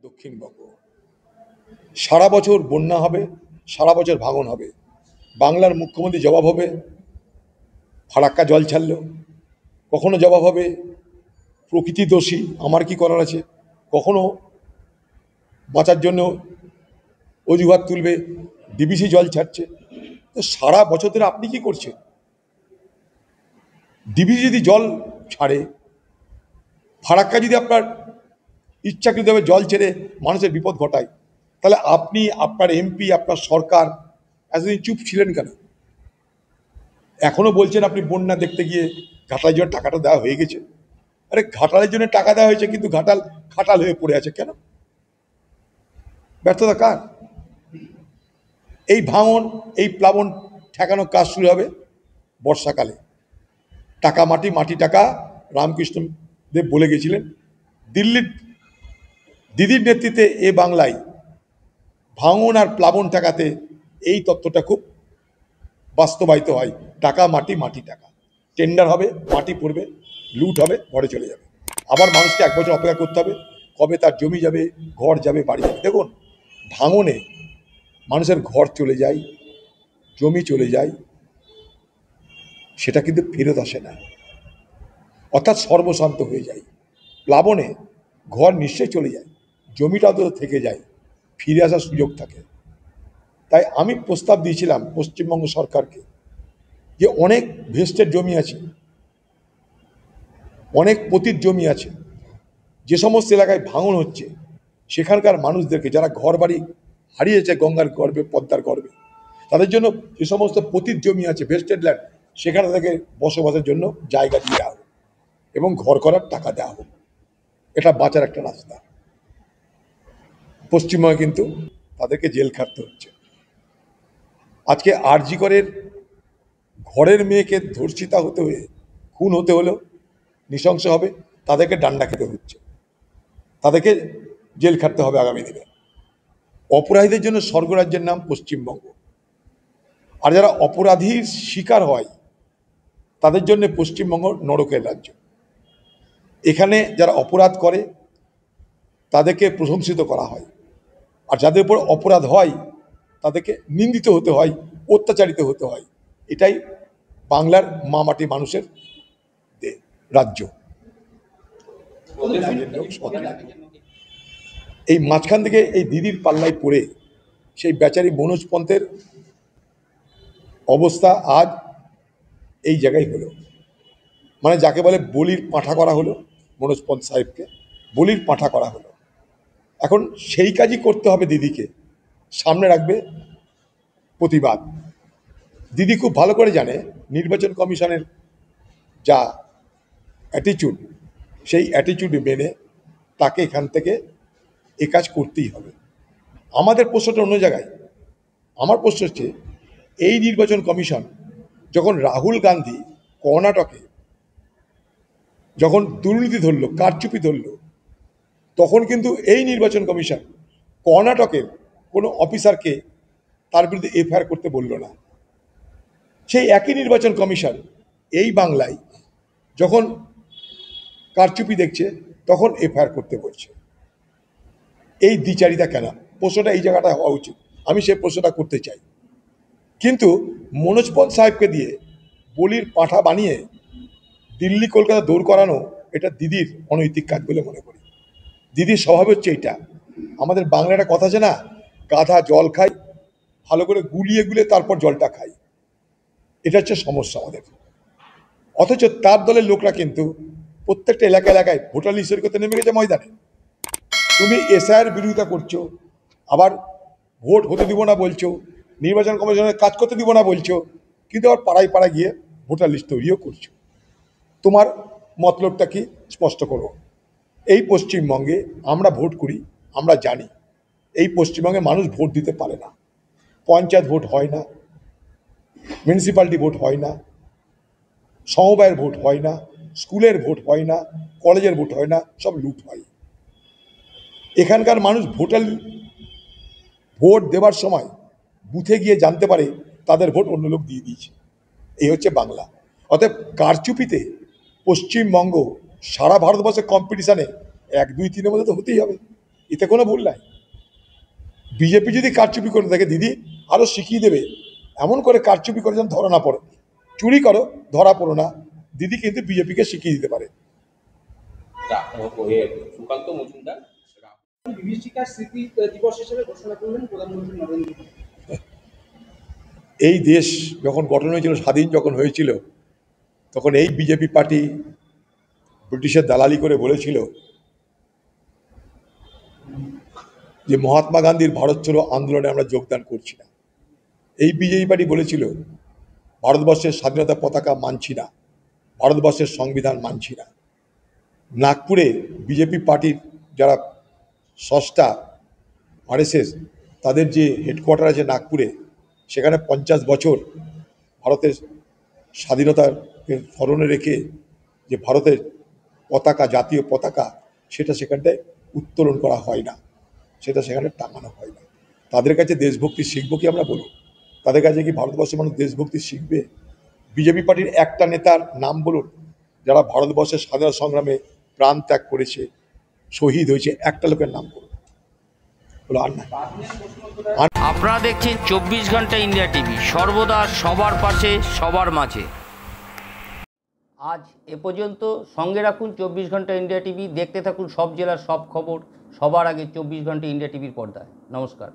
দক্ষিণবঙ্গ সারা বছর বন্যা হবে, সারা বছর ভাঙন হবে। বাংলার মুখ্যমন্ত্রী জবাব হবে ফারাক্কা জল ছাড়লো, কখনো জবাব হবে প্রকৃতি দোষী, আমার কি করার আছে, কখনো বাঁচার জন্য অজুহাত তুলবে ডিবিসি জল ছাড়ছে। তো সারা বছর ধরে আপনি কি করছেন? ডিবিসি যদি জল ছাড়ে, ফারাক্কা যদি আপনার ইচ্ছাকৃতভাবে জল ছেড়ে মানুষের বিপদ ঘটায়, তাহলে আপনি, আপনার এমপি, আপনার সরকার এতদিন চুপ ছিলেন কেন? এখনো বলছেন আপনি বন্যা দেখতে গিয়ে ঘাটালের জন্য টাকাটা দেওয়া হয়ে গেছে। আরে ঘাটালের জন্য টাকা দেওয়া হয়েছে, কিন্তু ঘাটাল খাটাল হয়ে পড়ে আছে কেন? ব্যর্থতা কার? এই ভাঙন, এই প্লাবন ঠেকানোর কাজ শুরু হবে বর্ষাকালে। টাকা মাটি, মাটি টাকা, রামকৃষ্ণ দেব বলে গেছিলেন। দিল্লির দিদির নেতৃত্বে এ বাংলায় ভাঙন আর প্লাবন ঠেকাতে এই তত্ত্বটা খুব বাস্তবায়িত হয়। টাকা মাটি, মাটি টাকা, টেন্ডার হবে, মাটি পড়বে, লুট হবে, ঘরে চলে যাবে। আবার মানুষকে 1 বছর অপেক্ষা করতে হবে, কবে তার জমি যাবে, ঘর যাবে, বাড়ি যাবে। দেখুন, ভাঙনে মানুষের ঘর চলে যায়, জমি চলে যায়, সেটা কিন্তু ফেরত আসে না, অর্থাৎ সর্বশান্ত হয়ে যায়। প্লাবনে ঘর নিশ্চয়ই চলে যায়, জমিটা তো থেকে যায়, ফিরে আসার সুযোগ থাকে। তাই আমি প্রস্তাব দিয়েছিলাম পশ্চিমবঙ্গ সরকারকে যে অনেক ভেস্টের জমি আছে, অনেক পতিত জমি আছে, যে সমস্ত এলাকায় ভাঙন হচ্ছে সেখানকার মানুষদেরকে, যারা ঘর বাড়ি হারিয়েছে গঙ্গার গর্ভে, পদ্মার গর্ভে, তাদের জন্য যে সমস্ত পতিত জমি আছে, ভেস্টেড ল্যান্ড, সেখানে তাদেরকে বসবাসের জন্য জায়গা দেওয়া হবে এবং ঘর করার টাকা দেওয়া হবে। এটা বাঁচার একটা রাস্তা। পশ্চিমবঙ্গে কিন্তু তাদেরকে জেল খাটতে হচ্ছে। আজকে আরজি করের ঘরের মেয়েকে ধর্ষিতা হতে হয়ে খুন হতে হলো, নৃশংস হবে, তাদেরকে ডান্ডা খেতে হচ্ছে, তাদেরকে জেল খাটতে হবে আগামী দিনে। অপরাধীদের জন্য স্বর্গরাজ্যের নাম পশ্চিমবঙ্গ, আর যারা অপরাধীর শিকার হয় তাদের জন্য পশ্চিমবঙ্গ নরকের রাজ্য। এখানে যারা অপরাধ করে তাদেরকে প্রশংসিত করা হয়, আর যাদের উপর অপরাধ হয় তাদেরকে নিন্দিত হতে হয়, অত্যাচারিত হতে হয়। এটাই বাংলার মামাটি মানুষের রাজ্য। এই মাঝখান থেকে এই দিদির পাল্লায় পড়ে সেই বেচারি মনোজ পন্থের অবস্থা আজ এই জায়গায় হলো। মানে যাকে বলে বলির পাঁঠা করা হলো, মনোজ পন্থ সাহেবকে বলির পাঁঠা করা হলো। এখন সেই কাজই করতে হবে দিদিকে, সামনে রাখবে প্রতিবাদ। দিদি খুব ভালো করে জানে নির্বাচন কমিশনের যা অ্যাটিচিউড, সেই অ্যাটিচিউড মেনে তাকে এখান থেকে এ কাজ করতেই হবে। আমাদের প্রশ্নটা অন্য জায়গায়। আমার প্রশ্ন হচ্ছে, এই নির্বাচন কমিশন যখন রাহুল গান্ধী কর্ণাটকে যখন দুর্নীতি ধরল, কারচুপি ধরল, তখন কিন্তু এই নির্বাচন কমিশন কর্ণাটকের কোনো অফিসারকে তার বিরুদ্ধে এফআইআর করতে বলল না। সেই একই নির্বাচন কমিশন এই বাংলায় যখন কারচুপি দেখছে তখন এফআইআর করতে বলছে। এই দ্বিচারিতা কেন? প্রশ্নটা এই জায়গাটা হওয়া উচিত, আমি সেই প্রশ্নটা করতে চাই। কিন্তু মনোজ পন্থ সাহেবকে দিয়ে বলির পাঁঠা বানিয়ে দিল্লি কলকাতা দৌড় করানো, এটা দিদির অনৈতিক কাজ বলে মনে করি। দিদির স্বভাব হচ্ছে এইটা। আমাদের বাংলা একটা কথা আছে না, গাধা জল খায়, ভালো করে গুলিয়ে গুলিয়ে তারপর জলটা খায়। এটা হচ্ছে সমস্যা আমাদের। অথচ তার দলের লোকরা কিন্তু প্রত্যেকটা এলাকায় ভোটার লিস্ট করতে নেমে গেছে ময়দানে। তুমি এসআইয়ের বিরোধিতা করছো, আবার ভোট হতে দিব না বলছো, নির্বাচন কমিশনের কাজ করতে দিব না বলছো, কিন্তু আবার পাড়ায় পাড়ায় গিয়ে ভোটার লিস্ট তৈরিও করছো। তোমার মতলবটা কি স্পষ্ট করো। এই পশ্চিমবঙ্গে আমরা ভোট করি, আমরা জানি এই পশ্চিমবঙ্গে মানুষ ভোট দিতে পারে না। পঞ্চায়েত ভোট হয় না, মিউনিসিপ্যালিটি ভোট হয় না, সমবায়ের ভোট হয় না, স্কুলের ভোট হয় না, কলেজের ভোট হয় না, সব লুট হয়। এখানকার মানুষ ভোট দেওয়ার সময় বুথে গিয়ে জানতে পারে তাদের ভোট অন্য লোক দিয়ে দিয়েছে। এই হচ্ছে বাংলা। অতএব কারচুপিতে পশ্চিমবঙ্গ সারা ভারতবর্ষের কম্পিটিশানে 1, 2, 3 মধ্যে তো হতেই হবে। এতে কোনো ভুল নাই। বিজেপি যদি কারচুপি করে থাকে দিদি আরও শিখিয়ে দেবে, এমন করে কারচুপি করে যেন ধরা না পড়ে। চুরি করো, ধরা পড়ো না, দিদি কিন্তু বিজেপিকে শিখিয়ে দিতে পারে। সুকান্ত মজুমদার বিভীষিকার স্মৃতি দিবস হিসেবে ঘোষণা করলেন প্রধানমন্ত্রী নরেন্দ্র মোদী। এই দেশ যখন গঠন হয়েছিল, স্বাধীন যখন হয়েছিল, তখন এই বিজেপি পার্টি ব্রিটিশের দালালি করে বলেছিল যে মহাত্মা গান্ধীর ভারত ছাড়ো আন্দোলনে আমরা যোগদান করছি না। এই বিজেপি পার্টি বলেছিল ভারতবর্ষের স্বাধীনতা পতাকা মানছি না, ভারতবর্ষের সংবিধান মানছি না। নাগপুরে বিজেপি পার্টির যারা স্রষ্টা আরএসএস, তাদের যে হেডকোয়ার্টার আছে নাগপুরে, সেখানে 50 বছর ভারতের স্বাধীনতাকে স্মরণে রেখে যে ভারতের পতাকা, জাতীয় পতাকা, সেটা সেখানটায় উত্তোলন করা হয় না, সেটা সেখানে টাঙানো হয় না। তাদের কাছে দেশভক্তি শিখবো কি আমরা বলুন? তাদের কাছে কি ভারতবর্ষের মানুষ দেশভক্তি শিখবে? বিজেপি পার্টির একটা নেতার নাম বলুন যারা ভারতবর্ষের স্বাধীনতা সংগ্রামে প্রাণ ত্যাগ করেছে, শহীদ হয়েছে, একটা লোকের নাম বলুন। বলো আর না। আপনারা দেখছেন 24 ঘন্টা ইন্ডিয়া টিভি, সর্বদা সবার পাশে সবার মাঝে। আজ এ পর্যন্ত। সঙ্গে রাখুন 24 ঘন্টা ইন্ডিয়া টিভি। দেখতে থাকুন সব জেলার সব খবর সবার আগে 24 ঘন্টা ইন্ডিয়া টিভির পর্দায়। নমস্কার।